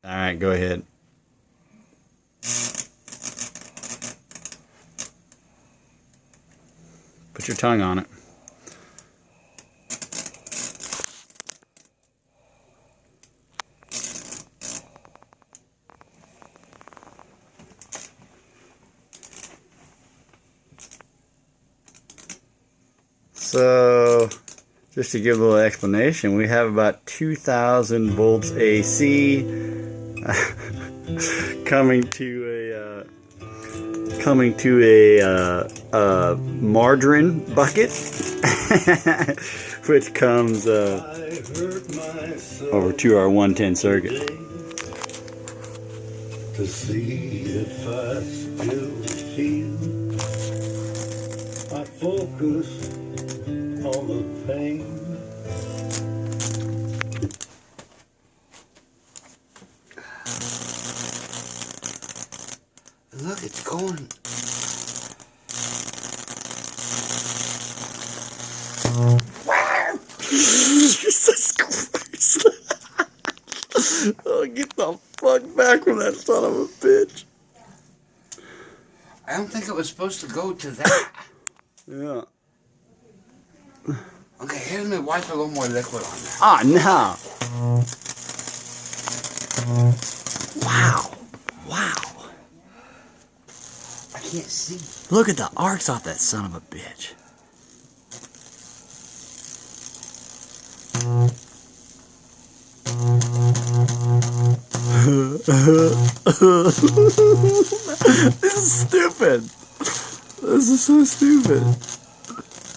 Alright, go ahead. Put your tongue on it. So, just to give a little explanation, we have about 2,000 volts AC coming to a margarine bucket, which comes over to our 110 circuit. To see if I still feel, I focus on the pain. Look, it's going. Jesus Christ. Oh, get the fuck back from that son of a bitch. I don't think it was supposed to go to that. Yeah. Okay, here's me wipe a little more liquid on that. Ah, no. Wow. Wow. I can't see. Look at the arcs off that son of a bitch. This is stupid. This is so stupid.